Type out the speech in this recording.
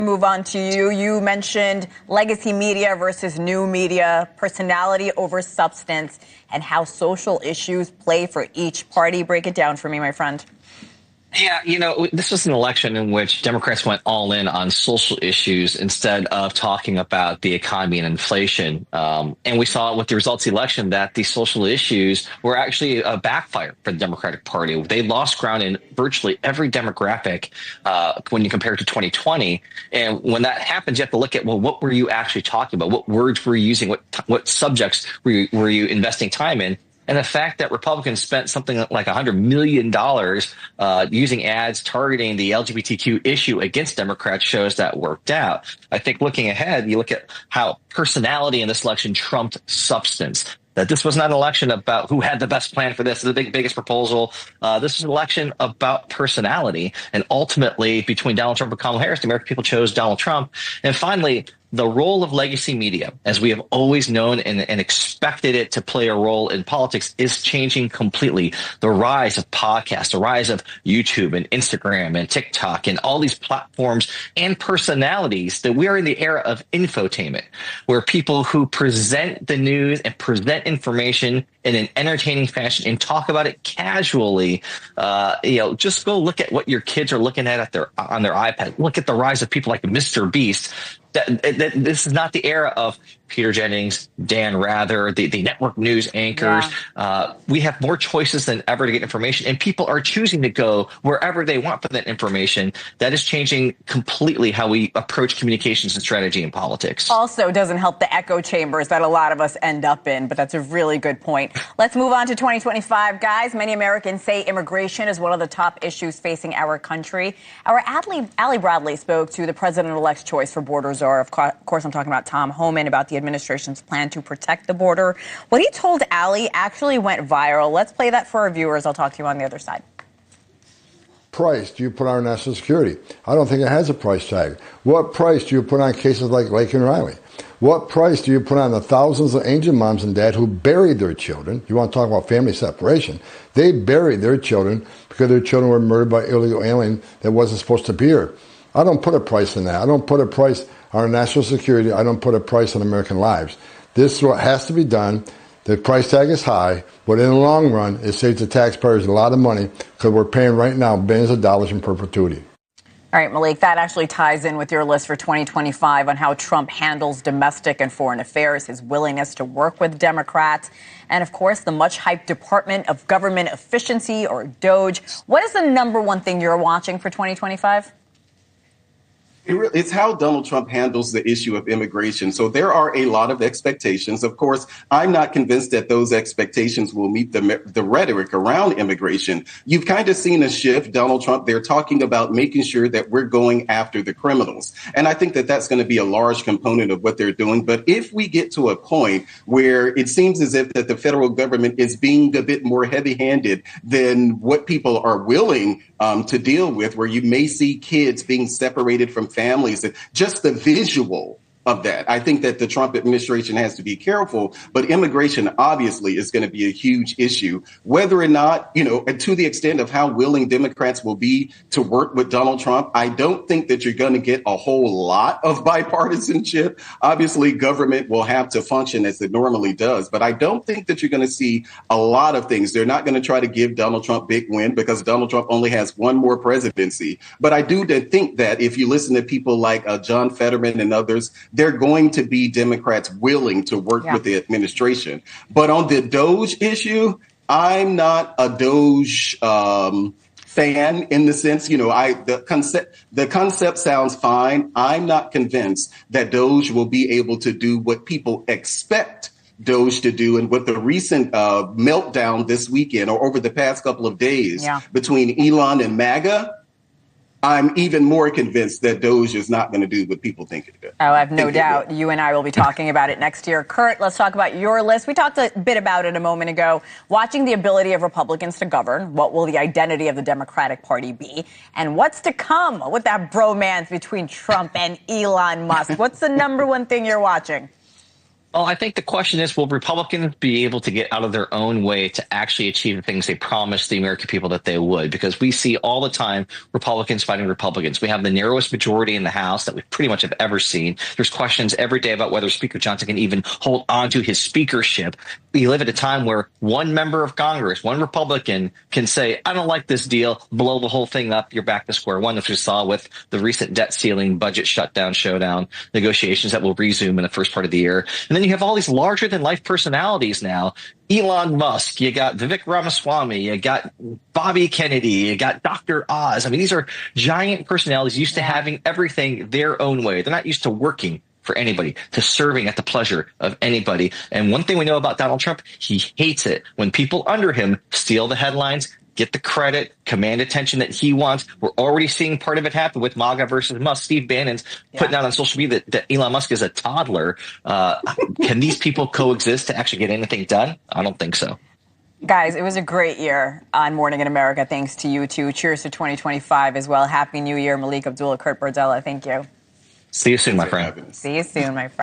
Move on to you. You mentioned legacy media versus new media, personality over substance, and how social issues play for each party. Break it down for me, my friend. Yeah, this was an election in which Democrats went all in on social issues instead of talking about the economy and inflation. And we saw with the results of the election that the social issues were actually a backfire for the Democratic Party. They lost ground in virtually every demographic when you compare it to 2020. And when that happens, you have to look at, well, what were you actually talking about? What words were you using? What subjects were you investing time in? And the fact that Republicans spent something like $100 million using ads targeting the LGBTQ issue against Democrats shows that worked out. I think looking ahead, you look at how personality in this election trumped substance. That this was not an election about who had the best plan for this, the biggest proposal. This was an election about personality. And ultimately, between Donald Trump and Kamala Harris, the American people chose Donald Trump. And finally, the role of legacy media, as we have always known and expected it to play a role in politics, is changing completely. The rise of podcasts, the rise of YouTube and Instagram and TikTok and all these platforms and personalities, that we are in the era of infotainment, where people who present the news and present information in an entertaining fashion and talk about it casually. Just go look at what your kids are looking at on their iPad. Look at the rise of people like Mr. Beast. This is not the era of Peter Jennings, Dan Rather, the network news anchors. Yeah. We have more choices than ever to get information, and people are choosing to go wherever they want for that information. That is changing completely how we approach communications and strategy in politics. Also doesn't help the echo chambers that a lot of us end up in, but that's a really good point. Let's move on to 2025, guys. Many Americans say immigration is one of the top issues facing our country. Our Allie Bradley spoke to the president-elect's choice for border czar. Of course, I'm talking about Tom Homan, about the administration's plan to protect the border. What he told Allie actually went viral. Let's play that for our viewers. I'll talk to you on the other side. Price do you put on our national security? I don't think it has a price tag. What price do you put on cases like Lake and Riley? What price do you put on the thousands of angel moms and dads who buried their children? You want to talk about family separation? They buried their children because their children were murdered by illegal alien that wasn't supposed to be here. I don't put a price on that. I don't put a price on our national security. I don't put a price on American lives. This is what has to be done. The price tag is high, but in the long run, it saves the taxpayers a lot of money because we're paying right now billions of dollars in perpetuity. All right, Malik, that actually ties in with your list for 2025 on how Trump handles domestic and foreign affairs, his willingness to work with Democrats, and, of course, the much-hyped Department of Government Efficiency, or DOGE. What is the number one thing you're watching for 2025? It's how Donald Trump handles the issue of immigration. So there are a lot of expectations. Of course, I'm not convinced that those expectations will meet the rhetoric around immigration. You've kind of seen a shift. Donald Trump, they're talking about making sure that we're going after the criminals. And I think that that's going to be a large component of what they're doing. But if we get to a point where it seems as if that the federal government is being a bit more heavy-handed than what people are willing to deal with, where you may see kids being separated from families, and just the visual of that. I think that the Trump administration has to be careful, but immigration obviously is going to be a huge issue. Whether or not, to the extent of how willing Democrats will be to work with Donald Trump, I don't think that you're going to get a whole lot of bipartisanship. Obviously, government will have to function as it normally does, but I don't think that you're going to see a lot of things. They're not going to try to give Donald Trump big win because Donald Trump only has one more presidency. But I do think that if you listen to people like John Fetterman and others, they're going to be Democrats willing to work with the administration. But on the DOGE issue, I'm not a DOGE fan in the sense, the concept sounds fine. I'm not convinced that DOGE will be able to do what people expect DOGE to do, and what the recent meltdown this weekend or over the past couple of days between Elon and MAGA, I'm even more convinced that DOGE is not going to do what people think it does. Oh, I have no doubt. You and I will be talking about it next year. Kurt, let's talk about your list. We talked a bit about it a moment ago. Watching the ability of Republicans to govern. What will the identity of the Democratic Party be? And what's to come with that bromance between Trump and Elon Musk? What's the number one thing you're watching? Well, I think the question is, will Republicans be able to get out of their own way to actually achieve the things they promised the American people that they would? Because we see all the time Republicans fighting Republicans. We have the narrowest majority in the House that we pretty much have ever seen. There's questions every day about whether Speaker Johnson can even hold on to his speakership. We live at a time where one member of Congress, one Republican, can say, I don't like this deal, blow the whole thing up, you're back to square one, as we saw with the recent debt ceiling, budget shutdown, showdown negotiations that will resume in the first part of the year. And then you have all these larger than life personalities now. Elon Musk, you got Vivek Ramaswamy, you got Bobby Kennedy, you got Dr. Oz. I mean, these are giant personalities used to having everything their own way. They're not used to working for anybody, to serving at the pleasure of anybody. And one thing we know about Donald Trump, he hates it when people under him steal the headlines, get the credit, command attention that he wants. We're already seeing part of it happen with MAGA versus Musk. Steve Bannon's putting out on social media that Elon Musk is a toddler. Can these people coexist to actually get anything done? I don't think so. Guys, it was a great year on Morning in America. Thanks to you too. Cheers to 2025 as well. Happy New Year, Malik Abdullah, Kurt Bardella. Thank you. See you soon, my friend. See you soon, my friend.